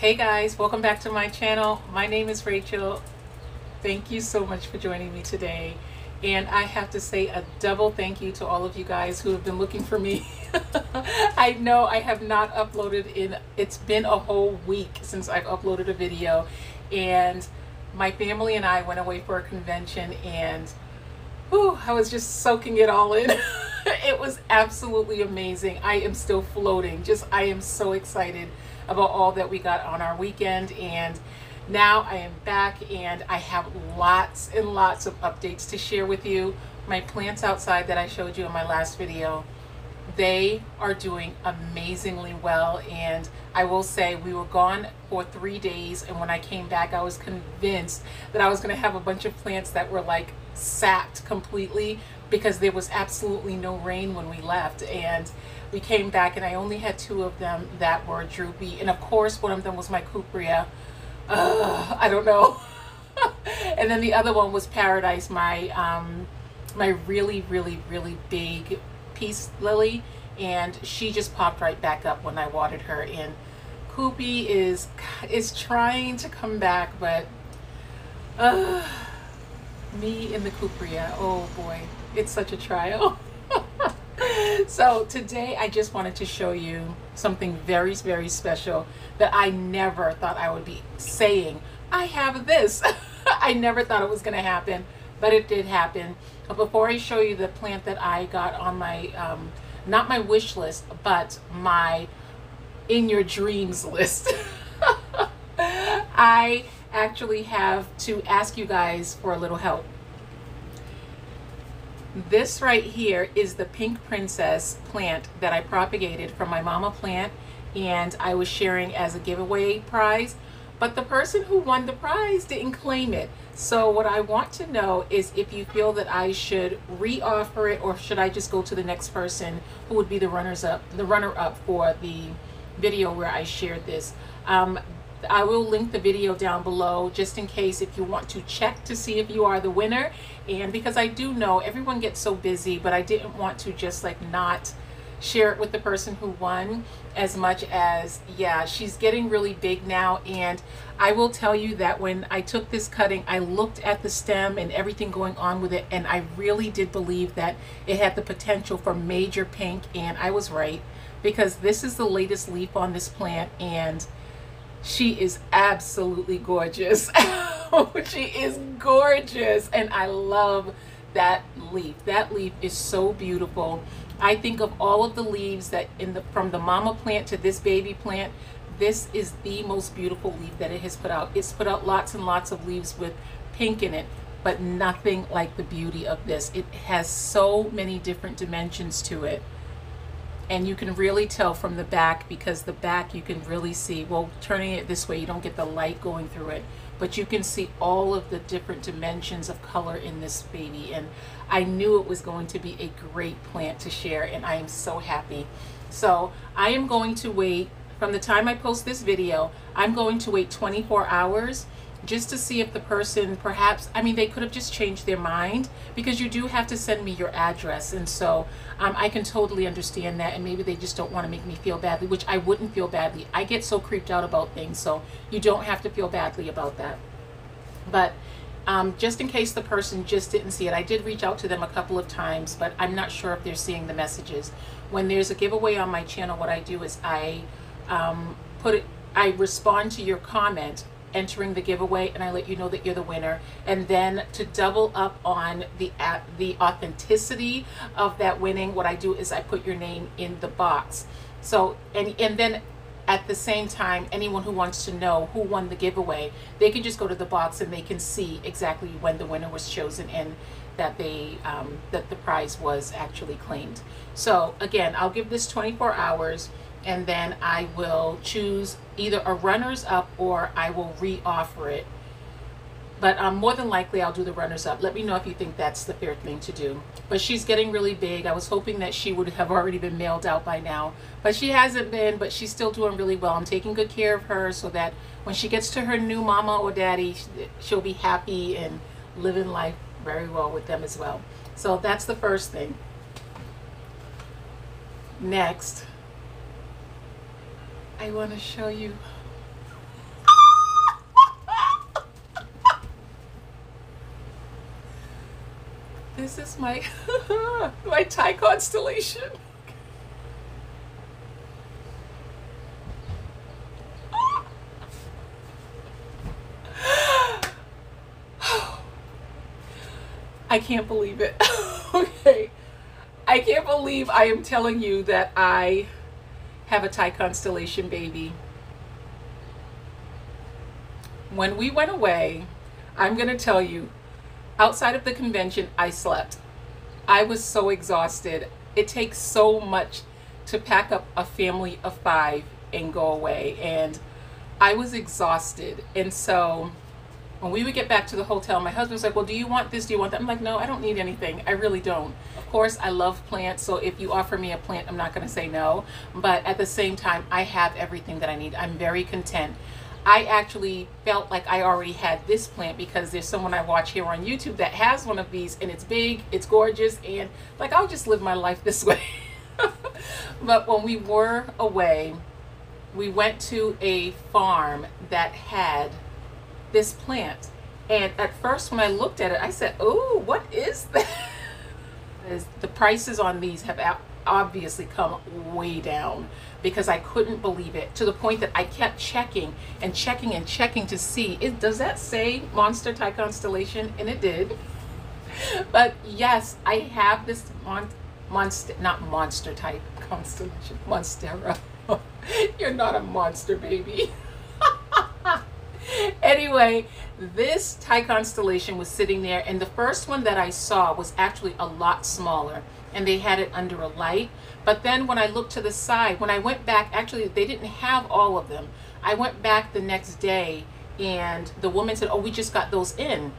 Hey guys, welcome back to my channel. My name is Rachel. Thank you so much for joining me today. And I have to say a double thank you to all of you guys who have been looking for me. I know I have not uploaded it's been a whole week since I've uploaded a video. And my family and I went away for a convention and I was just soaking it all in. It was absolutely amazing. I am still floating. I am so excited about all that we got on our weekend, and now I am back and I have lots and lots of updates to share with you. My plants outside that I showed you in my last video, they are doing amazingly well, and I will say we were gone for 3 days, and when I came back I was convinced that I was going to have a bunch of plants that were like sapped completely because there was absolutely no rain when we left. And we came back and I only had 2 of them that were droopy, and of course one of them was my cupria. I don't know. And then the other one was Paradise, my my really big peace lily, and she just popped right back up when I watered her. And Koopy is trying to come back, but me and the cupria, oh boy, it's such a trial. So today I just wanted to show you something very special that I never thought I would be saying. I have this. I never thought it was going to happen, but it did happen. But before I show you the plant that I got on my not my wish list, but my in your dreams list, I actually have to ask you guys for a little help. This right here is the Pink Princess plant that I propagated from my mama plant, and I was sharing as a giveaway prize, but the person who won the prize didn't claim it. So what I want to know is if you feel that I should re-offer it, or should I just go to the next person who would be the runner-up for the video where I shared this. I will link the video down below just in case if you want to check to see if you are the winner. And because I do know everyone gets so busy, but I didn't want to just like not share it with the person who won, as much as, yeah, she's getting really big now. And I will tell you that when I took this cutting, I looked at the stem and everything going on with it, and I really did believe that it had the potential for major pink, and I was right, because this is the latest leaf on this plant, and she is absolutely gorgeous. She is gorgeous, and I love that leaf. That leaf is so beautiful. I think of all of the leaves that from the mama plant to this baby plant, this is the most beautiful leaf that it has put out. It's put out lots and lots of leaves with pink in it, but nothing like the beauty of this. It has so many different dimensions to it. And you can really tell from the back, because the back you can really see, well, turning it this way you don't get the light going through it, but you can see all of the different dimensions of color in this baby. And I knew it was going to be a great plant to share, and I am so happy. So I am going to wait, from the time I post this video, I'm going to wait 24 hours just to see if the person, perhaps, I mean, they could have just changed their mind, because you do have to send me your address. And so I can totally understand that, and maybe they just don't want to make me feel badly, which I wouldn't feel badly. I get so creeped out about things, so you don't have to feel badly about that. But just in case the person just didn't see it, I did reach out to them a couple of times, but I'm not sure if they're seeing the messages. When there's a giveaway on my channel, what I do is I respond to your comment entering the giveaway, and I let you know that you're the winner. And then to double up on the authenticity of that winning, what I do is I put your name in the box. So and then at the same time, anyone who wants to know who won the giveaway, they can just go to the box and they can see exactly when the winner was chosen, and that that the prize was actually claimed. So again, I'll give this 24 hours, and then I will choose either a runners up or I will re-offer it. But more than likely I'll do the runners up. Let me know if you think that's the fair thing to do. But she's getting really big. I was hoping that she would have already been mailed out by now, but she hasn't been, but she's still doing really well. I'm taking good care of her so that when she gets to her new mama or daddy, she'll be happy and living life very well with them as well. So that's the first thing. Next, I want to show you This is my my Thai constellation. I can't believe it. Okay. I can't believe I am telling you that I have a Thai constellation baby. When we went away, I'm going to tell you, outside of the convention, I slept. I was so exhausted. It takes so much to pack up a family of 5 and go away. And I was exhausted. And so when we would get back to the hotel, my husband was like, well, do you want this? Do you want that? I'm like, no, I don't need anything. I really don't. Of course, I love plants. So if you offer me a plant, I'm not going to say no. But at the same time, I have everything that I need. I'm very content. I actually felt like I already had this plant because there's someone I watch here on YouTube that has one of these, and it's big, it's gorgeous, and like, I'll just live my life this way. But when we were away, we went to a farm that had this plant. And at first when I looked at it, I said, oh, what is that? The prices on these have obviously come way down, because I couldn't believe it, to the point that I kept checking and checking and checking to see, does that say Monster Thai Constellation? And it did. But yes, I have this not Monster Thai Constellation, Monstera. You're not a monster, baby. Anyway, this Thai constellation was sitting there, and the first one that I saw was actually a lot smaller, and they had it under a light. But then when I looked to the side, when I went back, actually they didn't have all of them. I went back the next day, and the woman said, oh, we just got those in.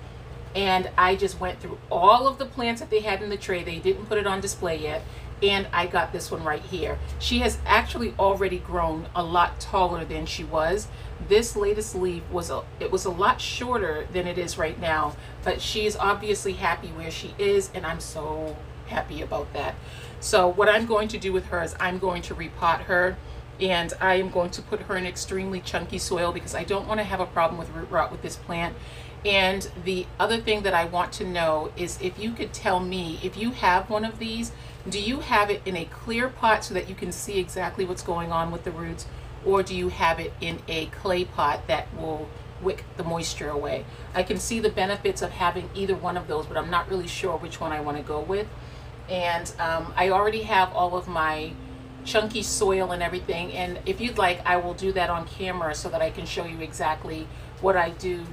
And I just went through all of the plants that they had in the tray. They didn't put it on display yet. And I got this one right here. She has actually already grown a lot taller than she was. This latest leaf was a lot shorter than it is right now, but she's obviously happy where she is, and I'm so happy about that. So what I'm going to do with her is I'm going to repot her, and I am going to put her in extremely chunky soil because I don't want to have a problem with root rot with this plant. And the other thing that I want to know is if you could tell me, if you have one of these, do you have it in a clear pot so that you can see exactly what's going on with the roots, or do you have it in a clay pot that will wick the moisture away? I can see the benefits of having either one of those, but I'm not really sure which one I want to go with. And I already have all of my chunky soil and everything, and if you'd like, I will do that on camera so that I can show you exactly what I do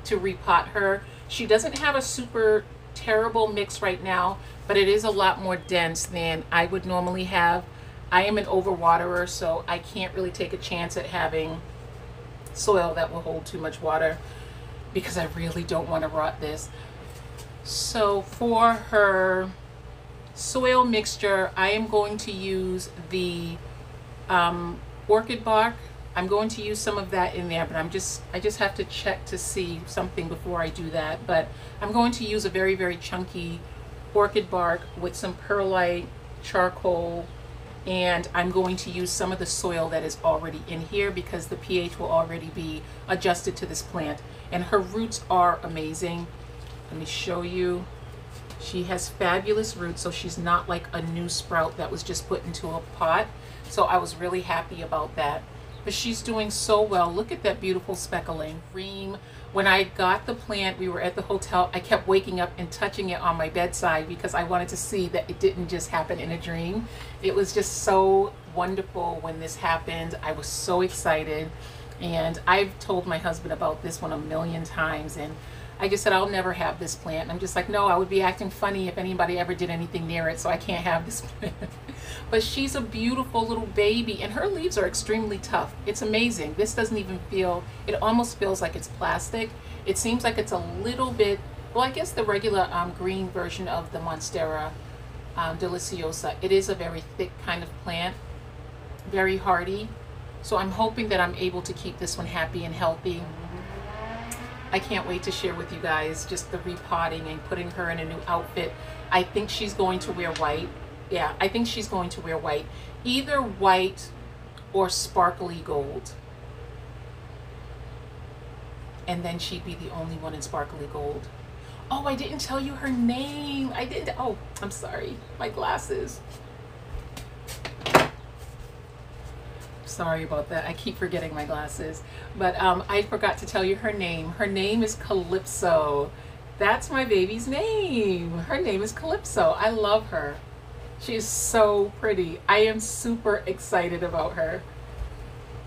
to repot her. She doesn't have a super terrible mix right now, but it is a lot more dense than I would normally have. I am an overwaterer, so I can't really take a chance at having soil that will hold too much water, because I really don't want to rot this. So for her soil mixture, I am going to use the orchid bark. I'm going to use some of that in there, but I just have to check to see something before I do that. But I'm going to use a very, very chunky orchid bark with some perlite, charcoal, and I'm going to use some of the soil that is already in here because the pH will already be adjusted to this plant. And her roots are amazing. Let me show you. She has fabulous roots, so she's not like a new sprout that was just put into a pot. So I was really happy about that. But she's doing so well. Look at that beautiful speckling. Reem. When I got the plant, we were at the hotel. I kept waking up and touching it on my bedside because I wanted to see that it didn't just happen in a dream. It was just so wonderful when this happened. I was so excited. And I've told my husband about this one a million times. And I just said, I'll never have this plant. And I'm just like, no, I would be acting funny if anybody ever did anything near it, so I can't have this plant. But she's a beautiful little baby, and her leaves are extremely tough. It's amazing. This doesn't even feel, it almost feels like it's plastic. It seems like it's a little bit, well, I guess the regular green version of the Monstera deliciosa. It is a very thick kind of plant, very hardy. So I'm hoping that I'm able to keep this one happy and healthy. I can't wait to share with you guys just the repotting and putting her in a new outfit. I think she's going to wear white. Yeah, I think she's going to wear white. Either white or sparkly gold. And then she'd be the only one in sparkly gold. Oh, I didn't tell you her name. I didn't. Oh, I'm sorry. My glasses. Sorry about that. I keep forgetting my glasses. But I forgot to tell you her name. Her name is Calypso. That's my baby's name. Her name is Calypso. I love her. She is so pretty. I am super excited about her.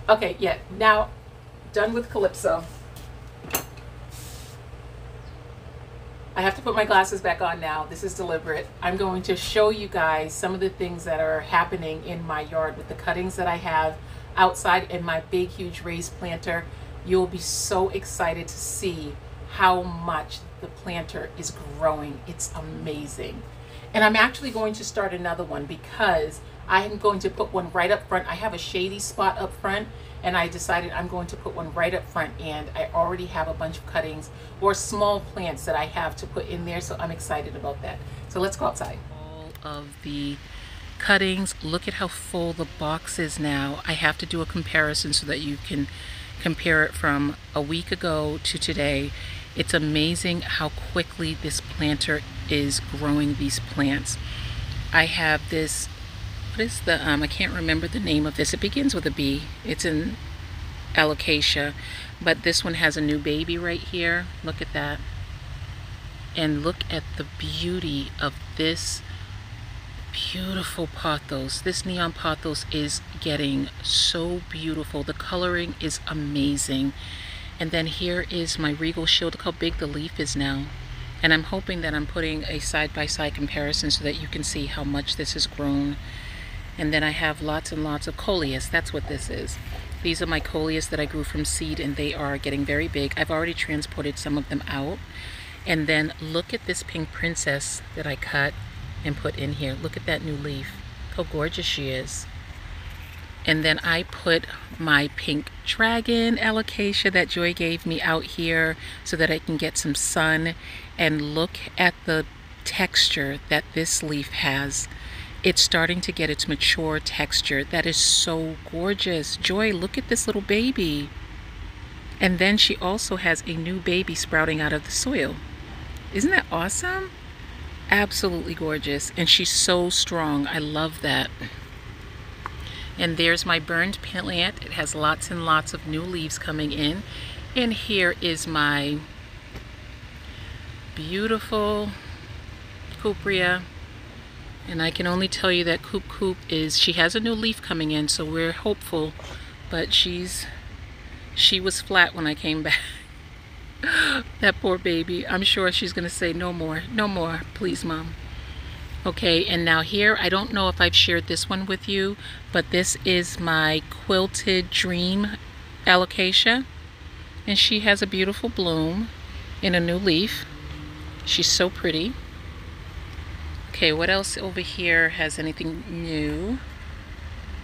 Okay, yeah, now done with Calypso. I have to put my glasses back on now. This is deliberate. I'm going to show you guys some of the things that are happening in my yard with the cuttings that I have outside in my big, huge raised planter. You'll be so excited to see how much the planter is growing. It's amazing. And I'm actually going to start another one because I am going to put one right up front. I have a shady spot up front, and I decided I'm going to put one right up front, and I already have a bunch of cuttings or small plants that I have to put in there, so I'm excited about that. So let's go outside. All of the cuttings, look at how full the box is now. I have to do a comparison so that you can compare it from a week ago to today. It's amazing how quickly this planter is growing these plants. I have this, what is the, I can't remember the name of this. It begins with a B. It's an alocasia, but this one has a new baby right here. Look at that. And look at the beauty of this beautiful pothos. This neon pothos is getting so beautiful. The coloring is amazing. And then here is my regal shield. Look how big the leaf is now. And I'm hoping that I'm putting a side-by-side comparison so that you can see how much this has grown. And then I have lots and lots of coleus. That's what this is. These are my coleus that I grew from seed, and they are getting very big. I've already transported some of them out. And then look at this pink princess that I cut and put in here. Look at that new leaf. How gorgeous she is. And then I put my pink dragon alocasia that Joy gave me out here so that I can get some sun. And look at the texture that this leaf has. It's starting to get its mature texture. That is so gorgeous. Joy, look at this little baby. And then she also has a new baby sprouting out of the soil. Isn't that awesome? Absolutely gorgeous. And she's so strong. I love that. And there's my burned plant. It has lots and lots of new leaves coming in. And here is my beautiful cupria. And I can only tell you that Coop is, she has a new leaf coming in, so we're hopeful. But she was flat when I came back. That poor baby. I'm sure she's going to say, no more, please, Mom. Okay, and now here, I don't know if I've shared this one with you, but this is my Quilted Dream alocasia. And she has a beautiful bloom in a new leaf. She's so pretty. Okay, what else over here has anything new?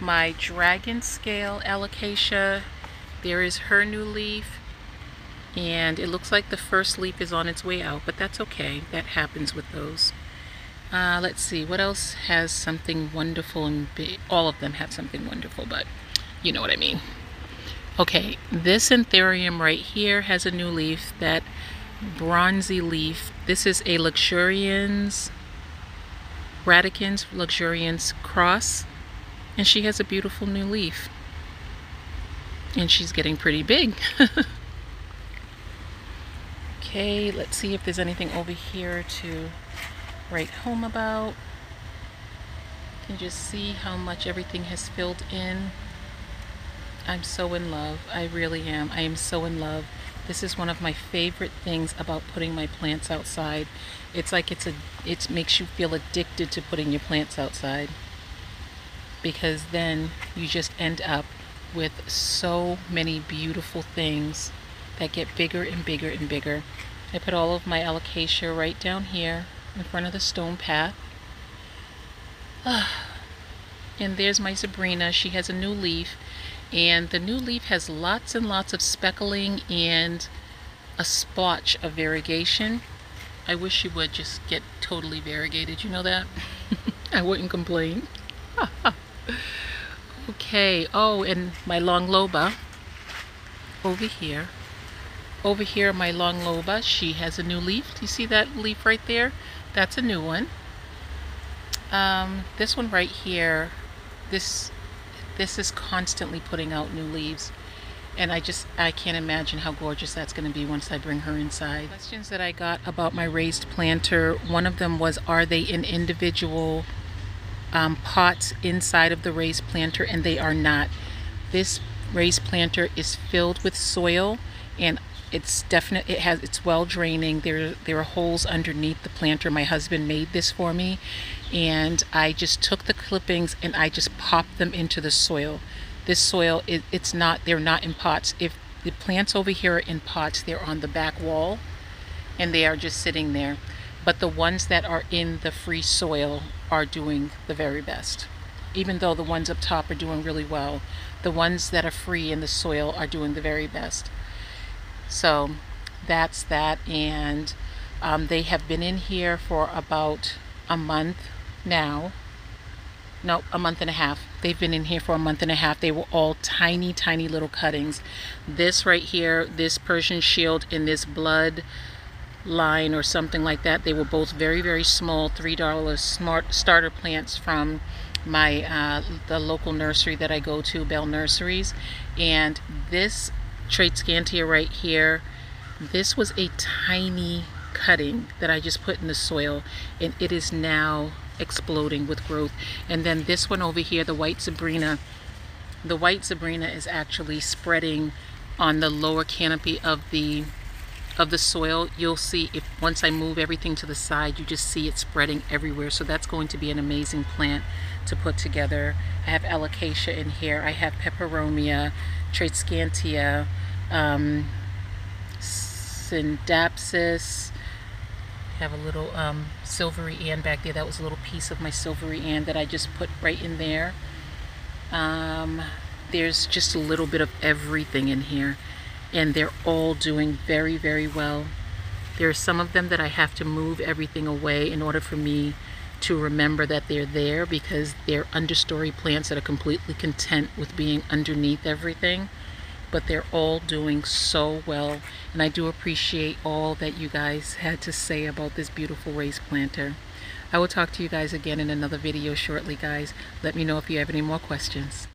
My dragon scale alocasia. There is her new leaf. And it looks like the first leaf is on its way out, but that's okay. That happens with those. Let's see, what else has something wonderful and big? All of them have something wonderful, but you know what I mean. Okay, this anthurium right here has a new leaf, that bronzy leaf. This is a luxurians, radicans luxurians cross, and she has a beautiful new leaf. And she's getting pretty big. Okay, let's see if there's anything over here to write home about. You can just see how much everything has filled in. I'm so in love. I really am. I am so in love. This is one of my favorite things about putting my plants outside. It's like it makes you feel addicted to putting your plants outside, because then you just end up with so many beautiful things that get bigger and bigger and bigger. I put all of my alocasia right down here in front of the stone path. And there's my Sabrina. She has a new leaf, and the new leaf has lots and lots of speckling and a splotch of variegation. I wish she would just get totally variegated, you know that? I wouldn't complain. Okay, oh, and my long loba over here. Over here, my long loba, she has a new leaf. Do you see that leaf right there? That's a new one. This one right here, this is constantly putting out new leaves. And I can't imagine how gorgeous that's going to be once I bring her inside. Questions that I got about my raised planter, one of them was, are they in individual pots inside of the raised planter? And they are not. This raised planter is filled with soil, and it's well draining. There are holes underneath the planter. My husband made this for me, and I just took the clippings and I just popped them into the soil. This soil, they're not in pots. If the plants over here are in pots, they're on the back wall and they are just sitting there. But the ones that are in the free soil are doing the very best. Even though the ones up top are doing really well, the ones that are free in the soil are doing the very best. So that's that. And they have been in here for about a month now. No, a month and a half. They've been in here for a month and a half. They were all tiny, tiny little cuttings. This right here, this Persian shield and this blood line or something like that, they were both very, very small $3 smart starter plants from my the local nursery that I go to, Bell Nurseries. And this Tradescantia right here, this was a tiny cutting that I just put in the soil, and it is now exploding with growth. And then this one over here, the white Sabrina, is actually spreading on the lower canopy of the soil. You'll see, if once I move everything to the side, you just see it spreading everywhere. So that's going to be an amazing plant to put together. I have alocasia in here. I have peperomia, Tradescantia, syndapsis. Have a little silvery Ann back there. That was a little piece of my silvery Ann that I just put right in there. There's just a little bit of everything in here, and they're all doing very, very well. There are some of them that I have to move everything away in order for me to remember that they're there, because they're understory plants that are completely content with being underneath everything. But they're all doing so well, and I do appreciate all that you guys had to say about this beautiful raised planter. I will talk to you guys again in another video shortly, guys. Let me know if you have any more questions.